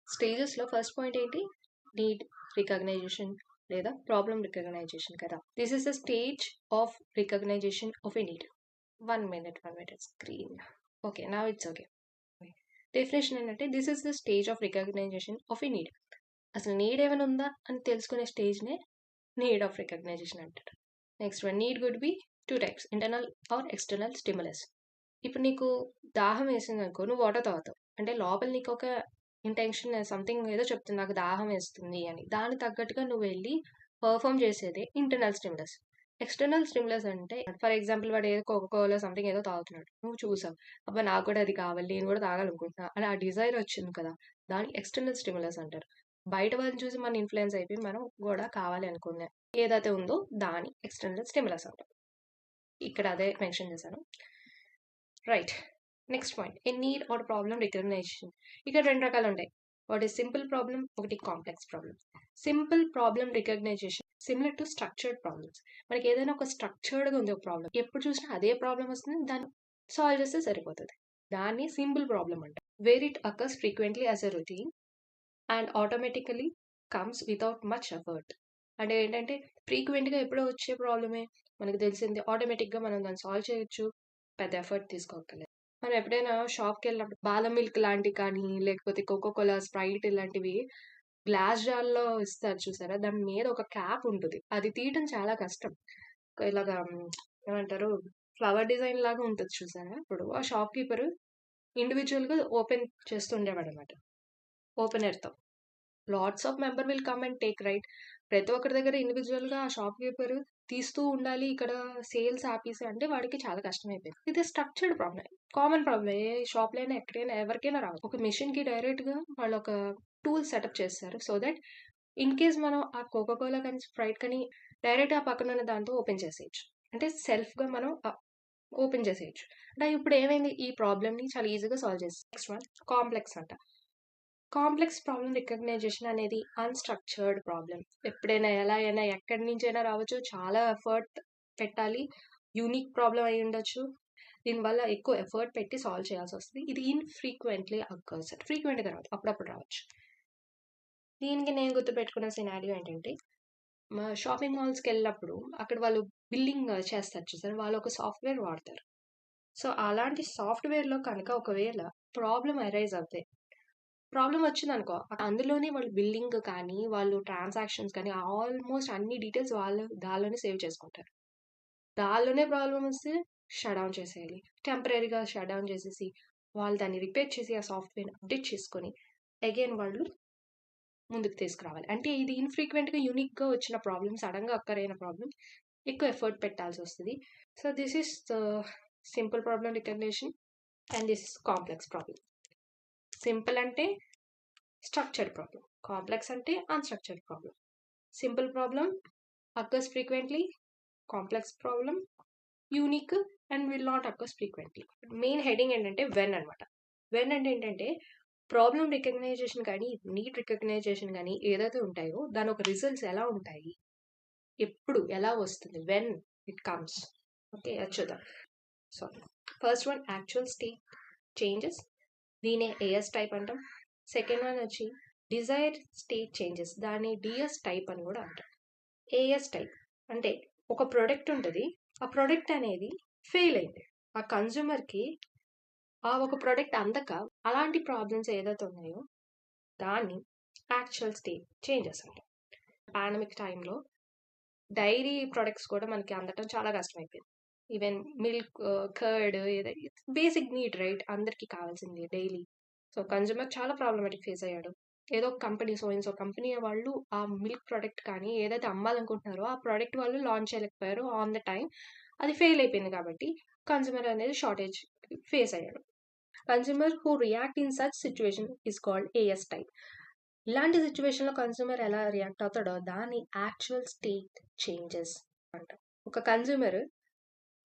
స్టేజెస్లో first point ఏంటి? Need recognition లేదా ప్రాబ్లమ్ రికగ్నైజేషన్ కదా. This is the stage of recognition of a need. 1 minute screen. Okay, నా it's okay. Definition ఏంటంటే this is the stage of recognition of a need. అసలు need ఏమైనా ఉందా అని తెలుసుకునే స్టేజ్నే నీడ్ ఆఫ్ రికగ్నైజేషన్ అంటారు. Next one, need could be 2 types, internal or external stimulus. ఇప్పుడు నీకు దాహం వేసింది అనుకో, నువ్వు వాటర్ తాగుతావు అంటే లోపల నీకు ఒక ఇంటెన్షన్ సంథింగ్ ఏదో చెప్తుంది, నాకు దాహం వేస్తుంది అని. దానికి తగ్గట్టుగా నువ్వు వెళ్ళి పర్ఫామ్ చేసేదే ఇంటర్నల్ స్టిమ్యులస్. ఎక్స్టర్నల్ స్టిమ్యులస్ అంటే ఫర్ ఎగ్జాంపుల్ వాడు ఏదో కోకోకోలా సంథింగ్ ఏదో తాగుతున్నాడు, నువ్వు చూసావు, అబ్బా నాకు కూడా అది కావాలి, నేను కూడా తాగాలనుకుంటున్నా అని ఆ డిజైర్ వచ్చింది కదా, దాన్ని ఎక్స్టర్నల్ స్టిమ్యులస్ అంటారు. బయట వాళ్ళని చూసి మనం ఇన్ఫ్లుయెన్స్ అయిపోయి మనం కూడా కావాలి అనుకునే ఏదైతే ఉందో దాన్ని ఎక్స్టర్నల్ స్టిమ్యులస్ అంటారు. ఇక్కడ అదే మెన్షన్ చేశాను. Right, next point, a need or problem recognition. ఇక్కడ 2 రకాలు ఉంటాయి. ఒకటి సింపుల్ ప్రాబ్లమ్, ఒకటి complex problem. Simple problem recognition similar to structured problems. మనకి ఏదైనా ఒక స్ట్రక్చర్డ్గా ఉంది ఒక ప్రాబ్లమ్, ఎప్పుడు చూసినా అదే ప్రాబ్లమ్ వస్తుంది, దాన్ని సాల్వ్ చేస్తే సరిపోతుంది. దాన్ని సింపుల్ ప్రాబ్లమ్ అంటారు. Where it occurs frequently as a routine and automatically comes without much effort. అంటే ఏంటంటే ఫ్రీక్వెంట్గా ఎప్పుడో వచ్చే ప్రాబ్లమే, మనకు తెలిసింది, ఆటోమేటిక్గా మనం దాన్ని సాల్వ్ చేయొచ్చు, పెద్ద ఎఫర్ట్ తీసుకోకర్లేదు. మనం ఎప్పుడైనా షాప్కి వెళ్ళినప్పుడు బాదం మిల్క్ లాంటివి కానీ లేకపోతే కోకోకోలా, స్ప్రైట్ ఇలాంటివి గ్లాస్ జార్లో ఇస్తారు చూసారా, దాని మీద ఒక క్యాప్ ఉంటుంది, అది తీయటం చాలా కష్టం. ఇలాగా ఏమంటారు, ఫ్లవర్ డిజైన్ లాగా ఉంటుంది చూసారా. ఇప్పుడు ఆ షాప్ కీపర్ ఇండివిజువల్గా ఓపెన్ చేస్తుండేవాడు అనమాట, ఓపెనర్తో. Lots of member will come and take, right. ప్రతి ఒక్కరి దగ్గర ఇండివిజువల్గా ఆ షాప్ కీపర్ తీస్తూ ఉండాలి, ఇక్కడ సేల్స్ ఆపేసి అంటే వాడికి చాలా కష్టం అయిపోయింది. ఇది స్ట్రక్చర్డ్ ప్రాబ్లం, కామన్ ప్రాబ్లం, ఏ షాప్లో అయినా ఎక్కడైనా ఎవరికైనా రావచ్చు. ఒక మిషన్కి డైరెక్ట్గా వాళ్ళు ఒక టూల్ సెటప్ చేస్తారు సో దట్ ఇన్ కేస్ మనం ఆ కోకోకోలా కానీ స్ప్రైట్ కానీ డైరెక్ట్ ఆ పక్కన ఉన్న దాంతో ఓపెన్ చేసేయచ్చు, అంటే సెల్ఫ్గా మనం ఓపెన్ చేసేయచ్చు. అంటే ఇప్పుడు ఏమైంది, ఈ ప్రాబ్లమ్ని చాలా ఈజీగా సాల్వ్ చేసి. నెక్స్ట్ వన్, కాంప్లెక్స్ అంట. కాంప్లెక్స్ ప్రాబ్లమ్ రికగ్నైజేషన్ అనేది అన్‌స్ట్రక్చర్డ్ ప్రాబ్లమ్. ఎప్పుడైనా ఎలా అయినా ఎక్కడి నుంచైనా రావచ్చు, చాలా ఎఫర్ట్ పెట్టాలి, యూనిక్ ప్రాబ్లమ్ అయి ఉండొచ్చు, దీనివల్ల ఎక్కువ ఎఫర్ట్ పెట్టి సాల్వ్ చేయాల్సి వస్తుంది. ఇది ఇన్‌ఫ్రీక్వెంట్లీ అకర్స్, ఫ్రీక్వెంట్‌గా రాదు, అప్పుడప్పుడు రావచ్చు. దీనికి నేను గుర్తుపెట్టుకున్న సినారియో ఏంటంటే, షాపింగ్ మాల్స్కి వెళ్ళినప్పుడు అక్కడ వాళ్ళు బిల్లింగ్ చేస్తారు చూసారు, వాళ్ళు ఒక సాఫ్ట్వేర్ వాడతారు. సో అలాంటి సాఫ్ట్వేర్లో కనుక ఒకవేళ ప్రాబ్లమ్ అరైజ్ అవుతాయి, ప్రాబ్లమ్ వచ్చిందనుకో, అందులోనే వాళ్ళు బిల్లింగ్ కానీ వాళ్ళు ట్రాన్సాక్షన్స్ కానీ ఆల్మోస్ట్ అన్ని డీటెయిల్స్ వాళ్ళు దానిలోనే సేవ్ చేసుకుంటారు. దానిలోనే ప్రాబ్లమ్ వస్తే షట్ డౌన్ చేసేయాలి, టెంపరీగా షట్ డౌన్ చేసేసి వాళ్ళు దాన్ని రిపేర్ చేసి ఆ సాఫ్ట్వేర్ అప్డేట్ చేసుకొని అగైన్ వాళ్ళు ముందుకు తీసుకురావాలి. అంటే ఇది ఇన్ఫ్రీక్వెంట్గా యూనిక్గా వచ్చిన ప్రాబ్లమ్, సడన్గా అక్కర్ అయిన ప్రాబ్లమ్, ఎక్కువ ఎఫర్ట్ పెట్టాల్సి వస్తుంది. So this is the simple problem recognition and this is complex problem. Simple అంటే స్ట్రక్చర్డ్ ప్రాబ్లమ్, కాంప్లెక్స్ అంటే unstructured problem. Simple problem occurs frequently, complex problem unique and will not occurs frequently. Main heading ఏంటంటే when అనమాట. When అంటే ఏంటంటే problem recognition కానీ need recognition కానీ ఏదైతే ఉంటాయో దాని ఒక రిజల్ట్స్ ఎలా ఉంటాయి, ఎప్పుడు ఎలా వస్తుంది, వెన్ ఇట్ కమ్స్. ఓకే, అది చూద్దాం. So first one, actual state changes, దీనే ఏఎస్ టైప్ అంటాం. సెకండ్ వన్ వచ్చి డిజైర్ స్టేట్ చేంజెస్, దాన్ని డిఎస్ టైప్ అని కూడా అంటాం. ఏఎస్ టైప్ అంటే ఒక ప్రోడక్ట్ ఉంటుంది, ఆ ప్రోడక్ట్ అనేది ఫెయిల్ అయింది, ఆ కన్జ్యూమర్కి ఆ ఒక ప్రోడక్ట్ అందక అలాంటి ప్రాబ్లమ్స్ ఏదైతే ఉన్నాయో దాన్ని యాక్చువల్ స్టేట్ చేంజెస్ అంటాం. పాండమిక్ టైంలో డైరీ ప్రొడక్ట్స్ కూడా మనకి అందటం చాలా కష్టమైపోయింది. Even milk, curd, basic need, right, అందరికీ కావాల్సింది డైలీ. సో కన్జ్యూమర్ చాలా ప్రాబ్లమాటిక్ ఫేస్ అయ్యాడు. ఏదో ఒక కంపెనీ, సో కంపెనీ వాళ్ళు ఆ మిల్క్ ప్రోడక్ట్ కానీ ఏదైతే అమ్మాలనుకుంటున్నారో ఆ ప్రోడక్ట్ వాళ్ళు లాంచ్ చేయలేకపోయారు ఆన్ ద టైం, అది ఫెయిల్ అయిపోయింది కాబట్టి కన్జ్యూమర్ అనేది షార్టేజ్ ఫేస్ అయ్యాడు. Consumer who react in such situation is called AS type. ఇలాంటి సిచ్యువేషన్లో కన్జ్యూమర్ ఎలా రియాక్ట్ అవుతాడో దాన్ని యాక్చువల్ స్టేట్ చేంజెస్ అంటాం. ఒక consumer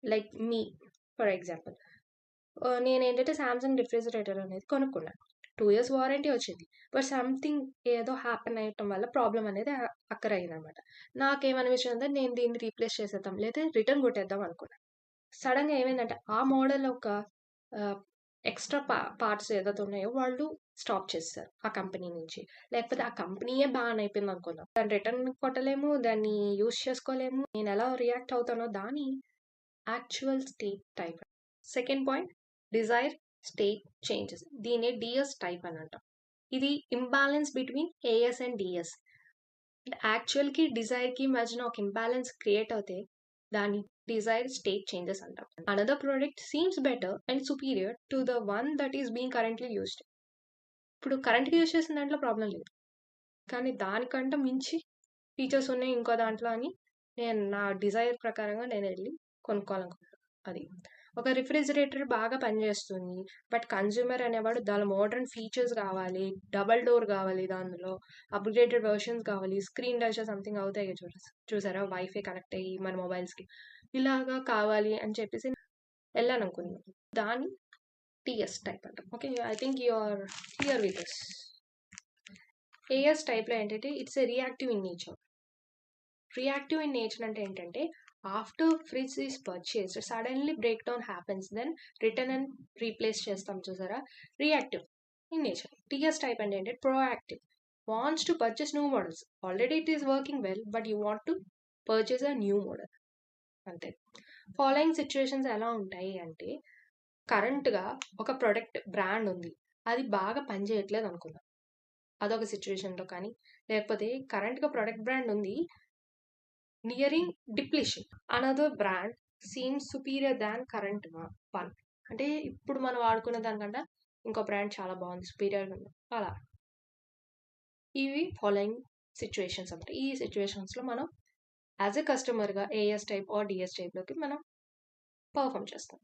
like me for example, నేను ఏంటంటే సామ్సంగ్ రిఫ్రిజిరేటర్ అనేది కొనుక్కున్నాను, 2 years వారంటీ వచ్చింది, బట్ సంథింగ్ ఏదో హ్యాపెన్ అయ్యటం వల్ల ప్రాబ్లం అనేది అక్కర్ అయింది అనమాట. నాకేమనిపించిందంటే నేను దీన్ని రీప్లేస్ చేసేద్దాం లేదా రిటర్న్ కొట్టేద్దాం అనుకున్నాను. సడన్గా ఏమైందంటే ఆ మోడల్ ఒక ఎక్స్ట్రా పార్ట్స్ ఏదైతే ఉన్నాయో వాళ్ళు స్టాప్ చేస్తారు ఆ కంపెనీ నుంచి. లేకపోతే ఆ కంపెనీయే బ్యాన్ అయిపోయింది అనుకుందాం. దాన్ని రిటర్న్ కొట్టలేము, దాన్ని యూజ్ చేసుకోలేము. నేను ఎలా రియాక్ట్ అవుతానో దాని actual state type. Second point, desire state changes. దీన్ని డిఎస్ టైప్ అని అంటాం. ఇది imbalance between AS and DS. యాక్చువల్కి డిజైర్కి మధ్యన ఒక ఇంబ్యాలెన్స్ క్రియేట్ అవుతే దాన్ని డిజైర్ స్టేట్ చేంజెస్ అంటాం. Another product seems better and superior to the one that is being currently used. ఇప్పుడు కరెంట్గా యూజ్ చేసిన దాంట్లో ప్రాబ్లం లేదు, కానీ దానికంటే మించి ఫీచర్స్ ఉన్నాయి ఇంకో దాంట్లో అని నేను నా డిజైర్ ప్రకారంగా నేను వెళ్ళి కొనుక్కోవాలనుకుంటున్నాను. అది ఒక రిఫ్రిజిరేటర్ బాగా పనిచేస్తుంది, బట్ కన్జ్యూమర్ అనేవాడు దాని మోడర్న్ ఫీచర్స్ కావాలి, డబల్ డోర్ కావాలి, దానిలో అప్గ్రేడెడ్ వర్షన్స్ కావాలి, స్క్రీన్ టచ్ సంథింగ్ అవుతాయి చూసారా, వైఫై కనెక్ట్ అయ్యి మన మొబైల్స్కి ఇలాగా కావాలి అని చెప్పేసి వెళ్ళాను అనుకున్నాను. దాన్ని టీఎస్ టైప్ అంటాం. Okay, I think you are clear with this. AS టైప్లో ఏంటంటే it's a reactive in nature. Reactive in nature అంటే ఏంటంటే after fridge is purchased suddenly break down happens, then return and replace చేస్తాం చూసారా, reactive in nature. TS type అంటే ఏంటంటే proactive, wants to purchase new models. Already it is working well but you want to purchase a new model, అంతే. Following situations ఎలా ఉంటాయి అంటే, కరెంట్గా ఒక product brand ఉంది, అది బాగా పనిచేయట్లేదు అనుకుందాం, అదొక సిచ్యువేషన్లో. కానీ లేకపోతే కరెంట్గా ప్రొడక్ట్ బ్రాండ్ ఉంది, nearing depletion, another brand seems superior దాన్ కరెంట్ వన్. అంటే ఇప్పుడు మనం వాడుకునే దానికంటే ఇంకో బ్రాండ్ చాలా బాగుంది, సుపీరియర్గా ఉంది, అలా. ఇవి ఫాలోయింగ్ సిచ్యువేషన్స్ అంటే ఈ సిచ్యువేషన్స్లో మనం యాజ్ ఎ కస్టమర్గా ఏఎస్ టైప్ ఆర్ డిఎస్ టైప్లోకి మనం పర్ఫామ్ చేస్తాం.